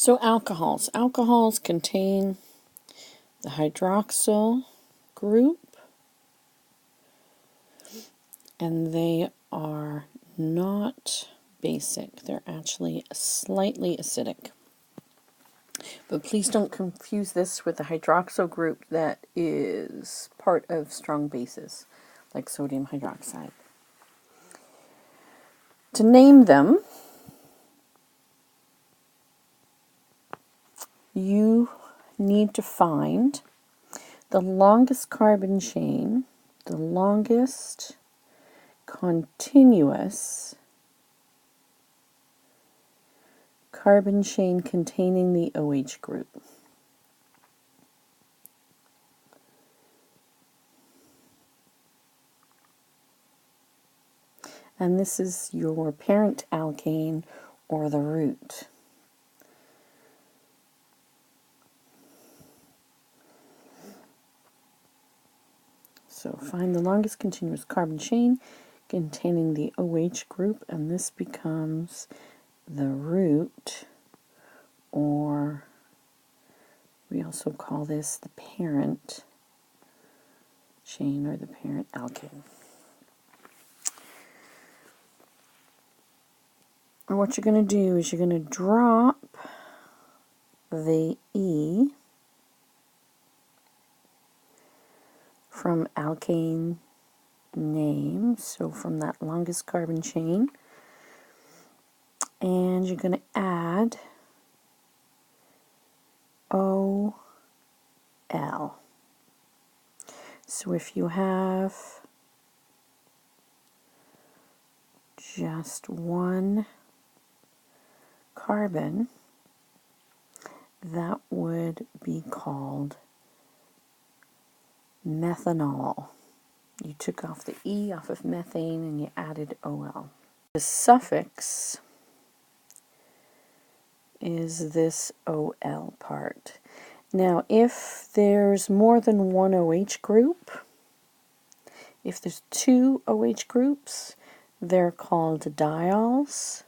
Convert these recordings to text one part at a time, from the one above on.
So alcohols. Alcohols contain the hydroxyl group, and they are not basic. They're actually slightly acidic. But please don't confuse this with the hydroxyl group that is part of strong bases, like sodium hydroxide. To name them, you need to find the longest carbon chain, the longest continuous carbon chain containing the OH group. And this is your parent alkane or the root. So find the longest continuous carbon chain containing the OH group, and this becomes the root, or we also call this the parent chain or the parent alkane. And what you're going to do is you're going to drop the E from alkane name, so from that longest carbon chain, and you're going to add OL. So if you have just one carbon, that would be called methanol. You took off the E off of methane and you added OL. The suffix is this OL part. Now, if there's more than one OH group, if there's two OH groups, they're called diols.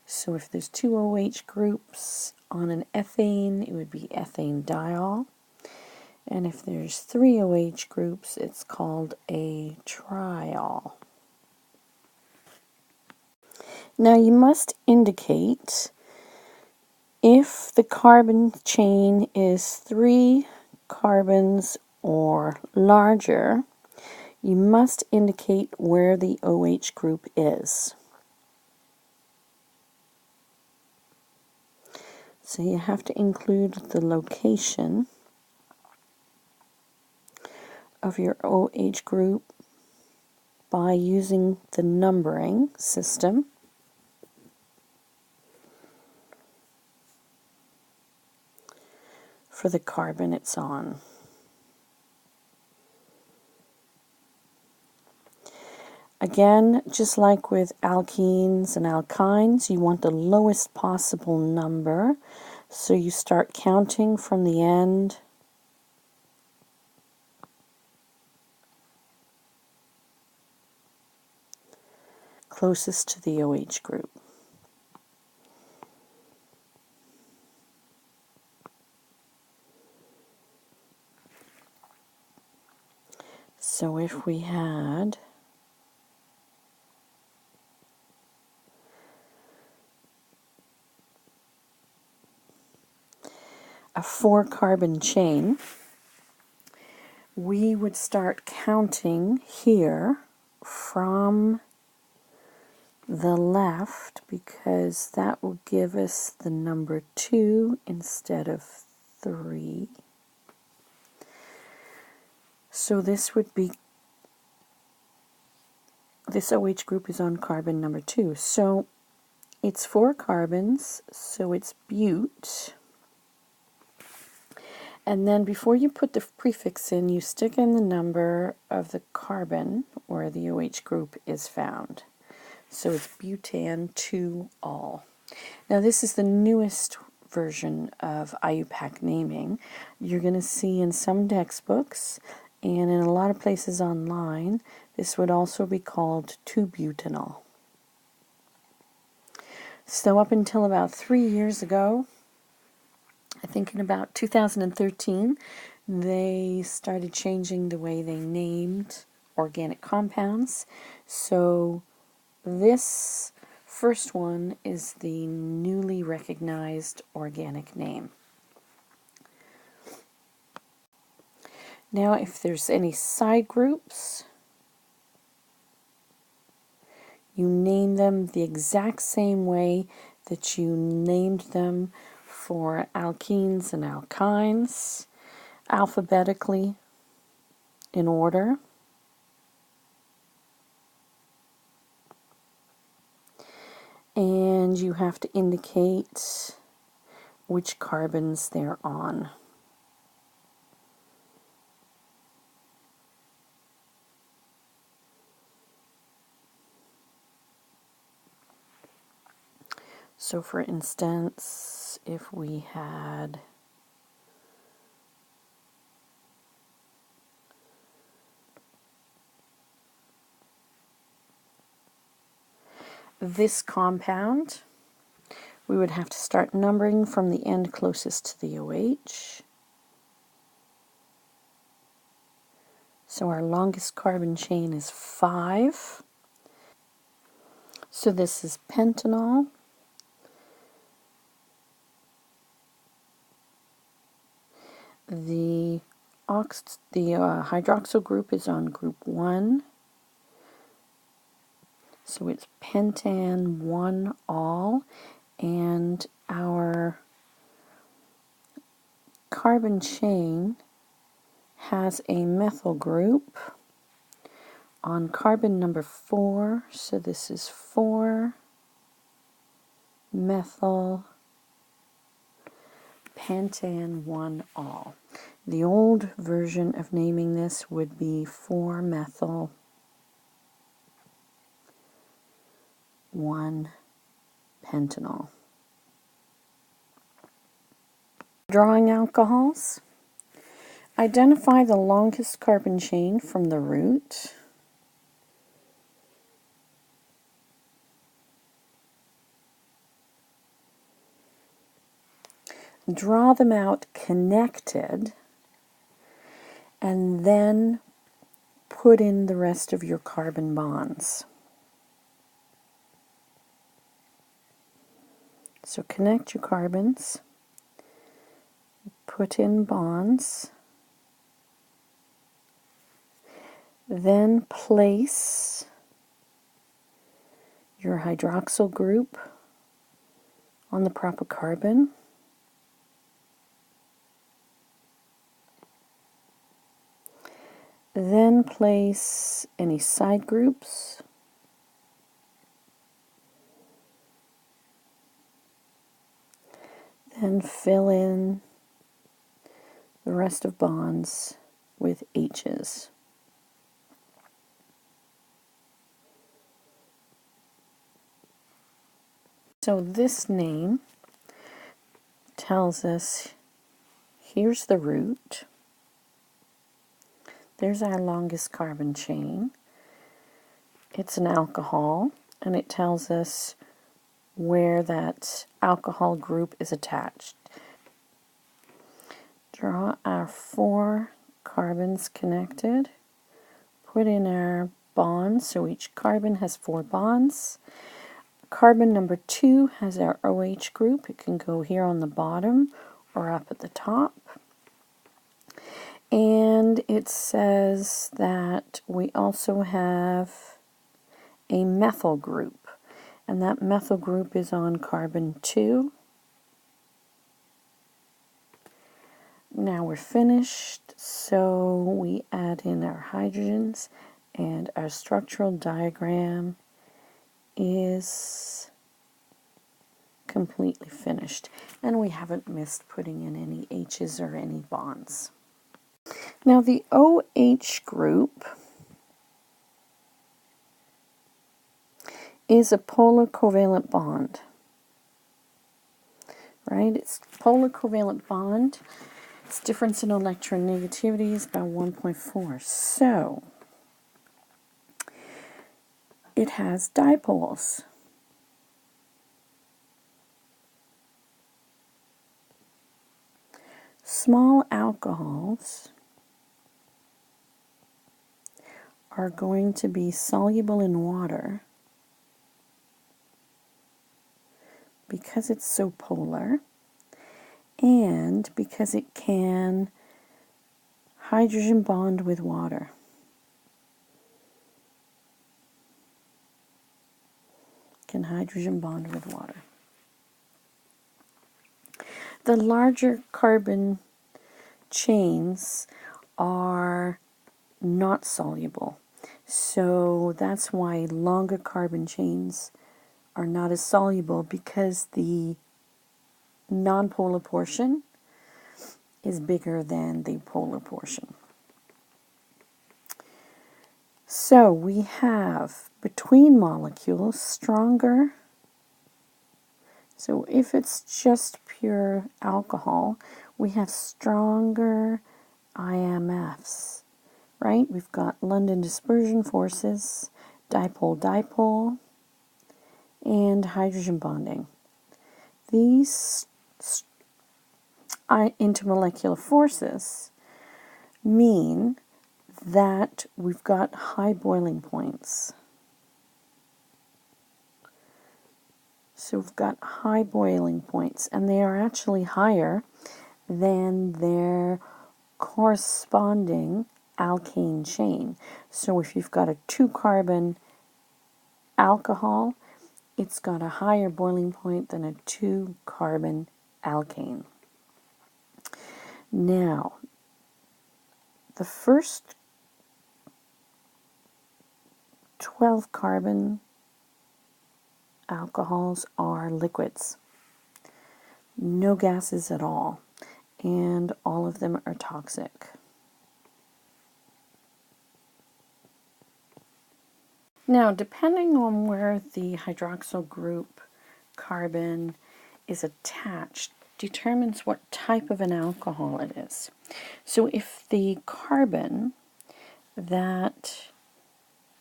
So if there's two OH groups on an ethane, it would be ethane diol. And if there's three OH groups, it's called a triol. Now you must indicate if the carbon chain is 3 carbons or larger, you must indicate where the OH group is. So you have to include the location of your OH group by using the numbering system. For the carbon it's on. Again, just like with alkenes and alkynes, you want the lowest possible number. So you start counting from the end closest to the OH group. So if we had a 4-carbon chain, we would start counting here from the left, because that will give us the number 2 instead of 3. So this would be, this OH group is on carbon number 2. So it's 4 carbons, so it's bute. And then before you put the prefix in, you stick in the number of the carbon where the OH group is found. So it's butane 2-ol. Now this is the newest version of IUPAC naming. You're going to see in some textbooks and in a lot of places online, this would also be called 2-butanol. So up until about 3 years ago, I think in about 2013, they started changing the way they named organic compounds. So this first one is the newly recognized organic name. Now, if there's any side groups, you name them the exact same way that you named them for alkenes and alkynes, alphabetically in order. And you have to indicate which carbons they're on. So for instance, if we had this compound, we would have to start numbering from the end closest to the OH. So our longest carbon chain is 5. So this is pentanol. The hydroxyl group is on group 1. So it's pentan 1 all, and our carbon chain has a methyl group on carbon number 4. So this is 4 methyl pentan 1 all. The old version of naming this would be 4 methyl 1 pentanol. Drawing alcohols. Identify the longest carbon chain from the root. Draw them out connected, and then put in the rest of your carbon bonds. So connect your carbons, put in bonds, then place your hydroxyl group on the proper carbon. Then place any side groups. Then fill in the rest of bonds with H's. So this name tells us here's the root. There's our longest carbon chain. It's an alcohol, and it tells us where that alcohol group is attached. Draw our 4 carbons connected. Put in our bonds, so each carbon has 4 bonds. Carbon number 2 has our OH group. It can go here on the bottom or up at the top. And it says that we also have a methyl group, and that methyl group is on carbon 2. Now we're finished, so we add in our hydrogens, and our structural diagram is completely finished, and we haven't missed putting in any H's or any bonds. Now the OH group is a polar covalent bond, right? It's polar covalent bond. Its difference in electronegativity is about 1.4. So it has dipoles. small alcohols are going to be soluble in water because it's so polar and because it can hydrogen bond with water. Can hydrogen bond with water. The larger carbon chains are not soluble. So that's why longer carbon chains are not as soluble, because the nonpolar portion is bigger than the polar portion. So we have between molecules stronger. So if it's just pure alcohol, we have stronger IMFs, right? We've got London dispersion forces, dipole-dipole, and hydrogen bonding. These intermolecular forces mean that we've got high boiling points. So we've got high boiling points, and they are actually higher than their corresponding alkane chain. So if you've got a 2-carbon alcohol, it's got a higher boiling point than a 2-carbon alkane. Now, the first 12 carbon alcohols are liquids, no gases at all, and all of them are toxic. Now, depending on where the hydroxyl group carbon is attached determines what type of an alcohol it is. So if the carbon that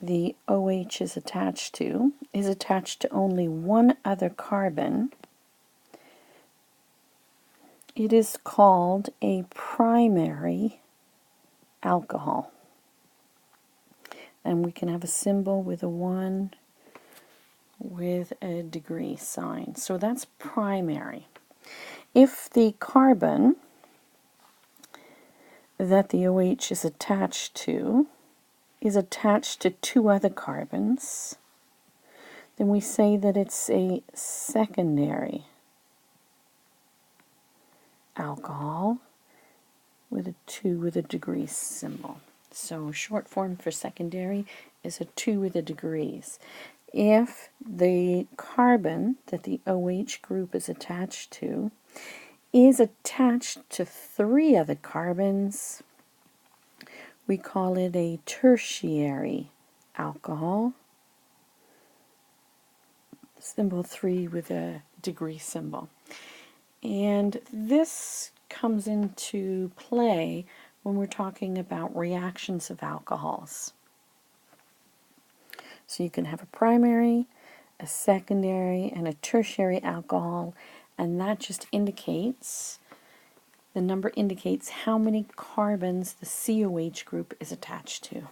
the OH is attached to only one other carbon, it is called a primary alcohol. And we can have a symbol with a 1 with a degree sign. So that's primary. If the carbon that the OH is attached to 2 other carbons, then we say that it's a secondary alcohol with a 2 with a degree symbol. So short form for secondary is a 2 with a degrees. If the carbon that the OH group is attached to is attached to 3 other carbons, we call it a tertiary alcohol. Symbol 3 with a degree symbol. And this comes into play when we're talking about reactions of alcohols. So you can have a primary, a secondary, and a tertiary alcohol, and that just indicates, the number indicates how many carbons the COH group is attached to.